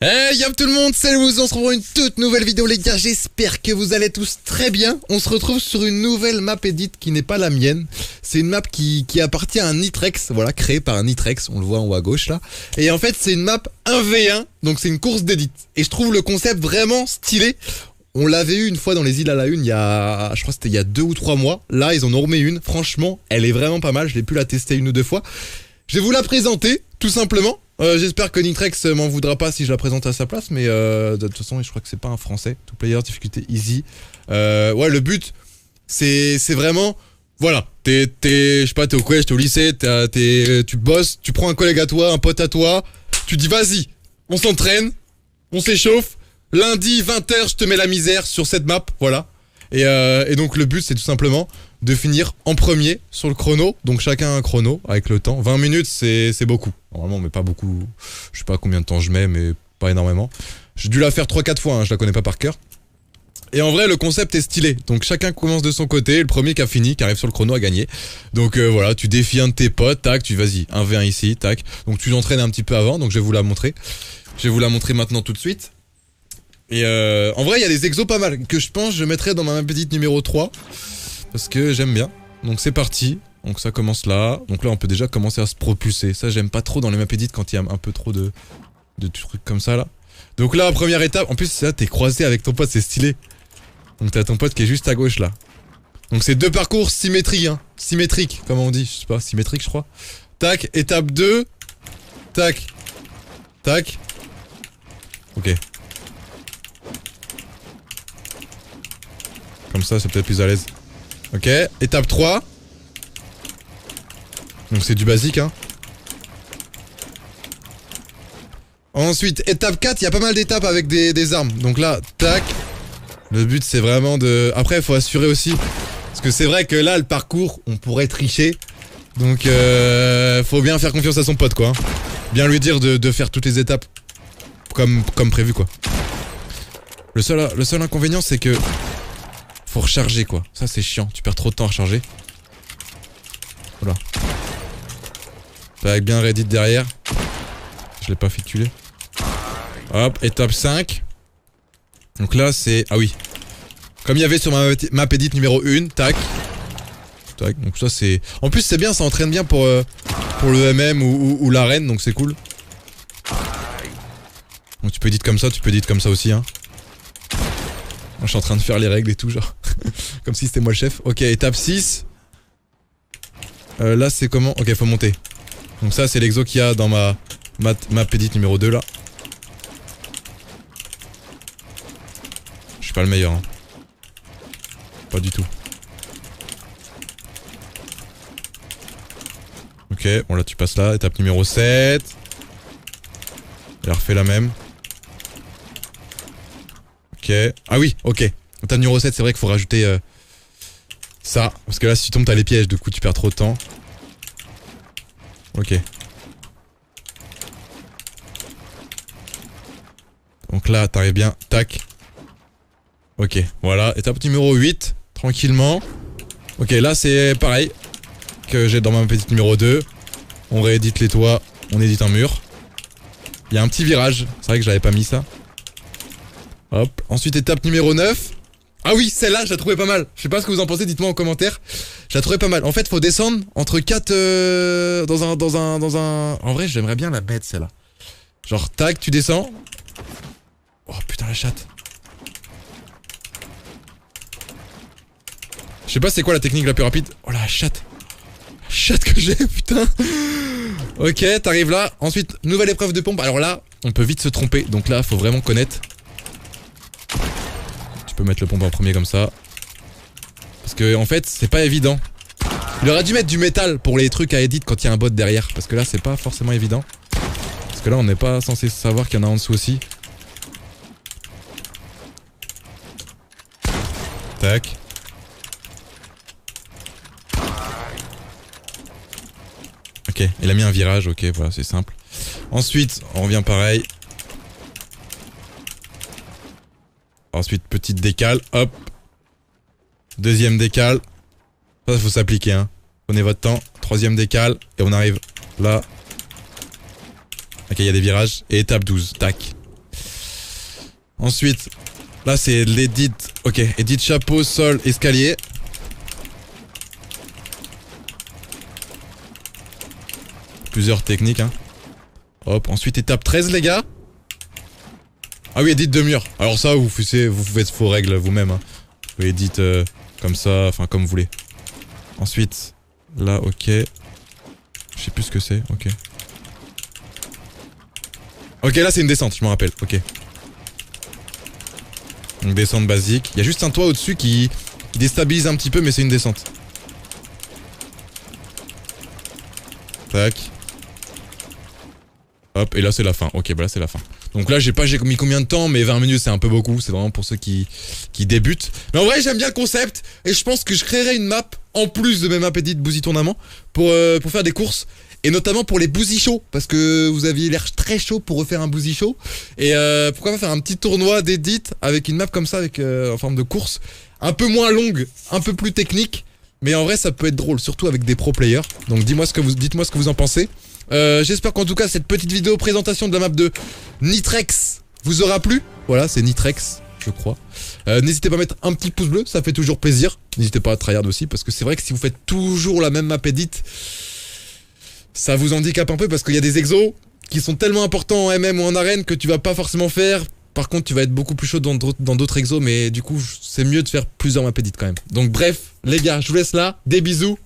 Hey, y'a tout le monde, salut, on se retrouve pour une toute nouvelle vidéo les gars, j'espère que vous allez tous très bien. On se retrouve sur une nouvelle map edit qui n'est pas la mienne. C'est une map qui appartient à un Nitrex, voilà, créée par un Nitrex, on le voit en haut à gauche là. Et en fait c'est une map 1v1, donc c'est une course d'edit. Et je trouve le concept vraiment stylé. On l'avait eu une fois dans les îles à la une, je crois que c'était il y a 2 ou 3 mois. Là ils en ont remis une, franchement elle est vraiment pas mal, je l'ai pu la tester 1 ou 2 fois. Je vais vous la présenter, tout simplement. J'espère que Nitrex m'en voudra pas si je la présente à sa place, mais de toute façon, je crois que c'est pas un français. Two player, difficulté easy. Ouais, le but, c'est vraiment, voilà, je sais pas, t'es au collège, t'es au lycée, tu bosses, tu prends un collègue à toi, un pote à toi, tu dis vas-y, on s'entraîne, on s'échauffe. Lundi 20h, je te mets la misère sur cette map, voilà. Et donc le but, c'est tout simplement de finir en premier sur le chrono. Donc chacun un chrono avec le temps. 20 minutes, c'est beaucoup. Normalement, mais pas beaucoup. Je sais pas combien de temps je mets, mais pas énormément. J'ai dû la faire 3-4 fois, hein, je la connais pas par cœur. Et en vrai, le concept est stylé. Donc chacun commence de son côté. Le premier qui a fini, qui arrive sur le chrono, a gagné. Donc voilà, tu défies un de tes potes, tac, tu vas-y, 1v1 ici, tac. Donc tu l'entraînes un petit peu avant, donc je vais vous la montrer. Je vais vous la montrer maintenant tout de suite. Et en vrai, il y a des exos pas mal que je pense je mettrai dans ma petite numéro 3 parce que j'aime bien. Donc c'est parti. Donc ça commence là. Donc là, on peut déjà commencer à se propulser. Ça, j'aime pas trop dans les map edit quand il y a un peu trop de trucs comme ça là. Donc là, première étape. En plus, ça, t'es croisé avec ton pote, c'est stylé. Donc t'as ton pote qui est juste à gauche là. Donc c'est 2 parcours symétriques, hein. Symétriques, comment on dit, je sais pas, symétrique, je crois. Tac, étape 2. Tac. Tac. Ok. Comme ça, c'est peut-être plus à l'aise. Ok, étape 3. Donc c'est du basique, hein. Ensuite, étape 4, il y a pas mal d'étapes avec des armes. Donc là, tac. Le but, c'est vraiment de... Après, il faut assurer aussi. Parce que c'est vrai que là, le parcours, on pourrait tricher. Donc, faut bien faire confiance à son pote, quoi. Hein. Bien lui dire de faire toutes les étapes comme prévu, quoi. Le seul inconvénient, c'est que... faut recharger quoi, ça c'est chiant, tu perds trop de temps à recharger. Voilà. Avec bien Reddit derrière. Je l'ai pas ficulé. Hop, étape 5. Donc là c'est... Ah oui. Comme il y avait sur ma map edit numéro 1, tac. Tac, donc ça c'est... En plus c'est bien, ça entraîne bien pour le MM ou l'arène, donc c'est cool. Donc tu peux edit comme ça, tu peux edit comme ça aussi, hein. Moi, je suis en train de faire les règles et tout, genre. Comme si c'était moi le chef. Ok, étape 6. Là, c'est comment? Ok, faut monter. Donc ça, c'est l'exo qu'il y a dans ma edit numéro 2, là. Je suis pas le meilleur, hein. Pas du tout. Ok, bon là, tu passes là. Étape numéro 7. Elle a refait la même. Ok. Ah oui, ok. Étape numéro 7, c'est vrai qu'il faut rajouter ça. Parce que là, si tu tombes, t'as les pièges. Du coup, tu perds trop de temps. Ok. Donc là, t'arrives bien. Tac. Ok, voilà. Étape numéro 8. Tranquillement. Ok, là, c'est pareil que j'ai dans ma petite numéro 2. On réédite les toits. On édite un mur. Il y a un petit virage. C'est vrai que j'avais pas mis ça. Hop. Ensuite, étape numéro 9. Ah oui, celle-là, je la trouvais pas mal. Je sais pas ce que vous en pensez, dites-moi en commentaire. Je la trouvais pas mal. En fait, faut descendre entre 4... dans un... En vrai, j'aimerais bien la mettre, celle-là. Genre, tac, tu descends. Oh, putain, la chatte. Je sais pas c'est quoi la technique la plus rapide. Oh, la chatte. La chatte que j'ai, putain. Ok, t'arrives là. Ensuite, nouvelle épreuve de pompe. Alors là, on peut vite se tromper. Donc là, faut vraiment connaître. Je peux mettre le pompe en premier comme ça. Parce que en fait c'est pas évident. Il aurait dû mettre du métal pour les trucs à edit quand il y a un bot derrière. Parce que là c'est pas forcément évident. Parce que là on n'est pas censé savoir qu'il y en a en dessous aussi. Tac. Ok, il a mis un virage, ok, voilà, c'est simple. Ensuite, on revient pareil. Ensuite, petite décale, hop. Deuxième décale. Ça, faut s'appliquer, hein. Prenez votre temps. Troisième décale. Et on arrive là. Ok, il y a des virages. Et étape 12, tac. Ensuite, là c'est l'edit. Ok, edit chapeau, sol, escalier. Plusieurs techniques, hein. Hop, ensuite étape 13, les gars. Ah oui, edit de mur. Alors ça, vous faites vos règles vous-même, hein. Vous pouvez edit comme ça, enfin comme vous voulez. Ensuite, là, ok. Je sais plus ce que c'est, ok. Ok, là c'est une descente, je me rappelle, ok. Une descente basique. Il y a juste un toit au-dessus qui déstabilise un petit peu, mais c'est une descente. Tac. Hop, et là c'est la fin. Ok, bah là c'est la fin. Donc là j'ai mis combien de temps, mais 20 minutes c'est un peu beaucoup. C'est vraiment pour ceux qui débutent. Mais en vrai j'aime bien le concept. Et je pense que je créerai une map, en plus de mes maps edit Boozy Tournament, pour faire des courses. Et notamment pour les Boozy Show. Parce que vous aviez l'air très chaud pour refaire un Boozy Show. Et pourquoi pas faire un petit tournoi d'edit avec une map comme ça, avec en forme de course. Un peu moins longue, un peu plus technique. Mais en vrai ça peut être drôle, surtout avec des pro players. Donc dites-moi ce que vous en pensez. J'espère qu'en tout cas cette petite vidéo présentation de la map de Nitrex vous aura plu. Voilà, c'est Nitrex, je crois. N'hésitez pas à mettre un petit pouce bleu, ça fait toujours plaisir. N'hésitez pas à tryhard aussi, parce que c'est vrai que si vous faites toujours la même map edit, ça vous handicape un peu, parce qu'il y a des exos qui sont tellement importants en MM ou en arène que tu vas pas forcément faire. Par contre, tu vas être beaucoup plus chaud dans d'autres exos, mais du coup, c'est mieux de faire plusieurs map edit quand même. Donc bref, les gars, je vous laisse là. Des bisous.